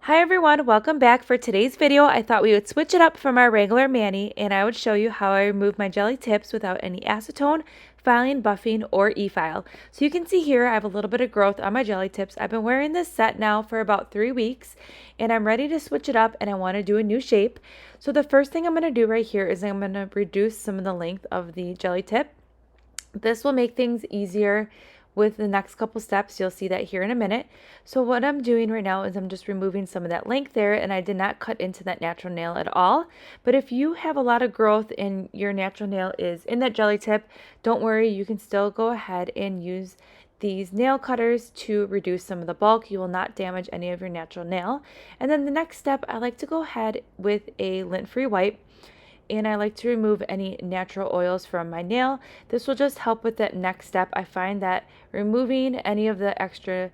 Hi everyone, welcome back. For today's video, I thought we would switch it up from our regular mani and I would show you how I remove my jelly tips without any acetone, filing, buffing, or e-file. So you can see here I have a little bit of growth on my jelly tips. I've been wearing this set now for about 3 weeks and I'm ready to switch it up and I want to do a new shape. So the first thing I'm going to do right here is I'm going to reduce some of the length of the jelly tip. This will make things easier with the next couple steps. You'll see that here in a minute. So what I'm doing right now is I'm just removing some of that length there, and I did not cut into that natural nail at all. But if you have a lot of growth and your natural nail is in that jelly tip, don't worry, you can still go ahead and use these nail cutters to reduce some of the bulk. You will not damage any of your natural nail. And then the next step, I like to go ahead with a lint-free wipe, and I like to remove any natural oils from my nail. This will just help with that next step. I find that removing any of the extra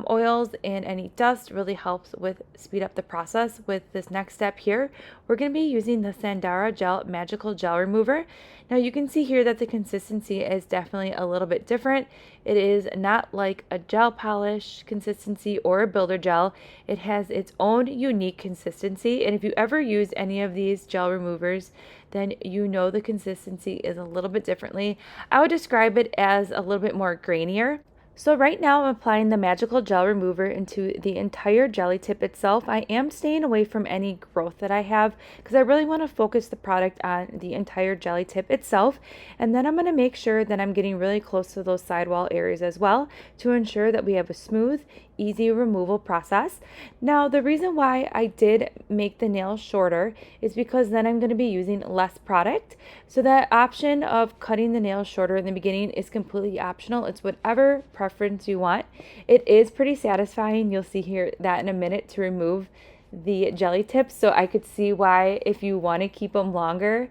oils and any dust really helps with speed up the process. With this next step here, we're going to be using the Sundara Gel Magical Gel Remover. Now you can see here that the consistency is definitely a little bit different. It is not like a gel polish consistency or a builder gel. It has its own unique consistency, and if you ever use any of these gel removers, then you know the consistency is a little bit differently. I would describe it as a little bit more grainier. So right now I'm applying the magical gel remover into the entire jelly tip itself. I am staying away from any growth that I have because I really want to focus the product on the entire jelly tip itself. And then I'm going to make sure that I'm getting really close to those sidewall areas as well to ensure that we have a smooth, easy removal process. Now the reason why I did make the nails shorter is because then I'm going to be using less product. So that option of cutting the nails shorter in the beginning is completely optional. It's whatever preference you want. It is pretty satisfying. You'll see here that in a minute to remove the jelly tips. So I could see why if you want to keep them longer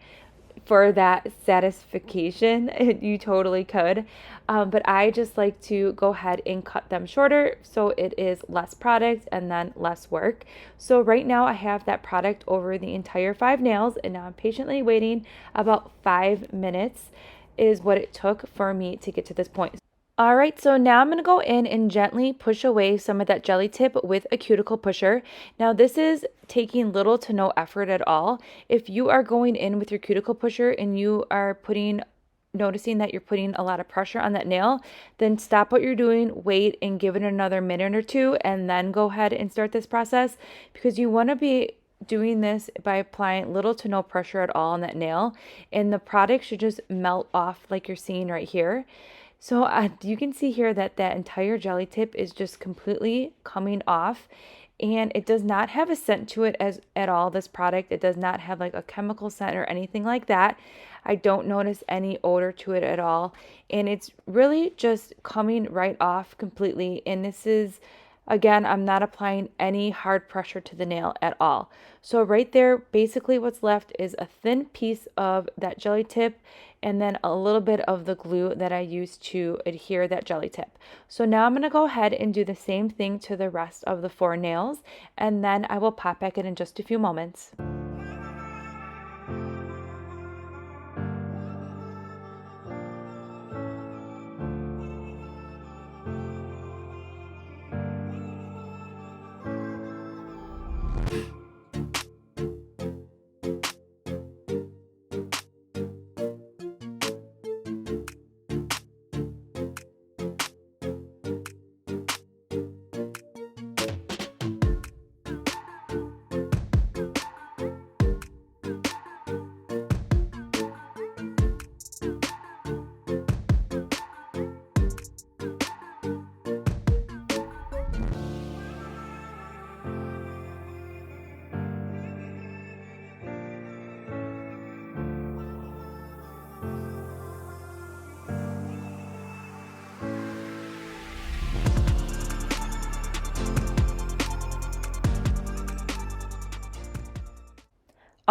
for that satisfaction, you totally could. But I just like to go ahead and cut them shorter so it is less product and then less work. So right now I have that product over the entire 5 nails, and now I'm patiently waiting. About 5 minutes is what it took for me to get to this point. All right, so now I'm going to go in and gently push away some of that jelly tip with a cuticle pusher. Now this is taking little to no effort at all. If you are going in with your cuticle pusher and you are noticing that you're putting a lot of pressure on that nail, then stop what you're doing, wait and give it another minute or two, and then go ahead and start this process, because you want to be doing this by applying little to no pressure at all on that nail, and the product should just melt off like you're seeing right here. So you can see here that that entire jelly tip is just completely coming off, and it does not have a scent to it at all, this product. It does not have like a chemical scent or anything like that. I don't notice any odor to it at all, and it's really just coming right off completely. And this is, again, I'm not applying any hard pressure to the nail at all. So right there, basically what's left is a thin piece of that jelly tip and then a little bit of the glue that I used to adhere that jelly tip. So now I'm going to go ahead and do the same thing to the rest of the 4 nails, and then I will pop back in just a few moments.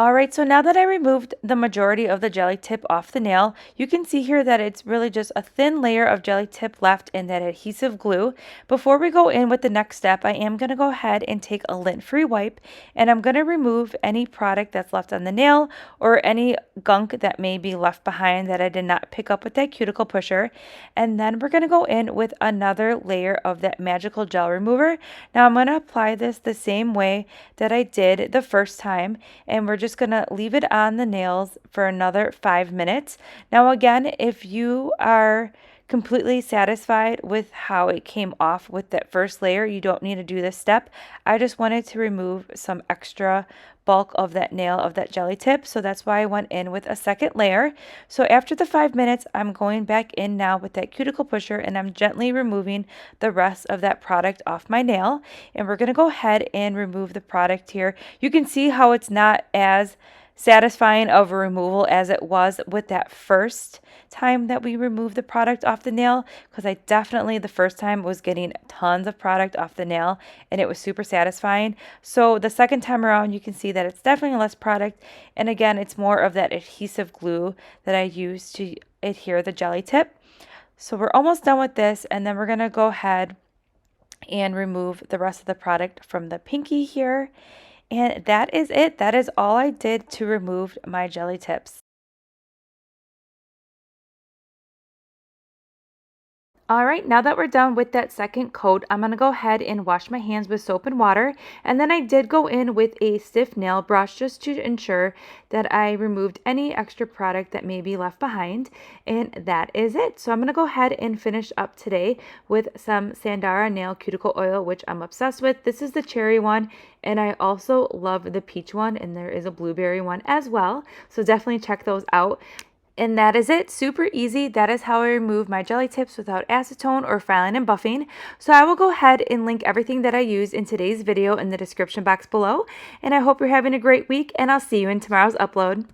Alright, so now that I removed the majority of the jelly tip off the nail, you can see here that it's really just a thin layer of jelly tip left in that adhesive glue. Before we go in with the next step, I am going to go ahead and take a lint-free wipe, and I'm going to remove any product that's left on the nail or any gunk that may be left behind that I did not pick up with that cuticle pusher. And then we're going to go in with another layer of that magical gel remover. Now I'm going to apply this the same way that I did the first time, and we're just going to leave it on the nails for another 5 minutes. Now again, if you are completely satisfied with how it came off with that first layer, you don't need to do this step. I just wanted to remove some extra bulk of that nail of that jelly tip, so that's why I went in with a second layer. So after the 5 minutes, I'm going back in now with that cuticle pusher, and I'm gently removing the rest of that product off my nail. And we're going to go ahead and remove the product here. You can see how it's not as satisfying of a removal as it was with that first time that we removed the product off the nail, because I definitely the first time was getting tons of product off the nail and it was super satisfying. So the second time around, you can see that it's definitely less product, and again, it's more of that adhesive glue that I use to adhere the jelly tip. So we're almost done with this, and then we're going to go ahead and remove the rest of the product from the pinky here. And that is it. That is all I did to remove my jelly tips. All right, now that we're done with that second coat, I'm going to go ahead and wash my hands with soap and water. And then I did go in with a stiff nail brush just to ensure that I removed any extra product that may be left behind. And that is it. So I'm going to go ahead and finish up today with some Sundara Nail Cuticle Oil, which I'm obsessed with. This is the cherry one, and I also love the peach one, and there is a blueberry one as well. So definitely check those out. And that is it. Super easy. That is how I remove my jelly tips without acetone or filing and buffing. So I will go ahead and link everything that I used in today's video in the description box below. And I hope you're having a great week, and I'll see you in tomorrow's upload.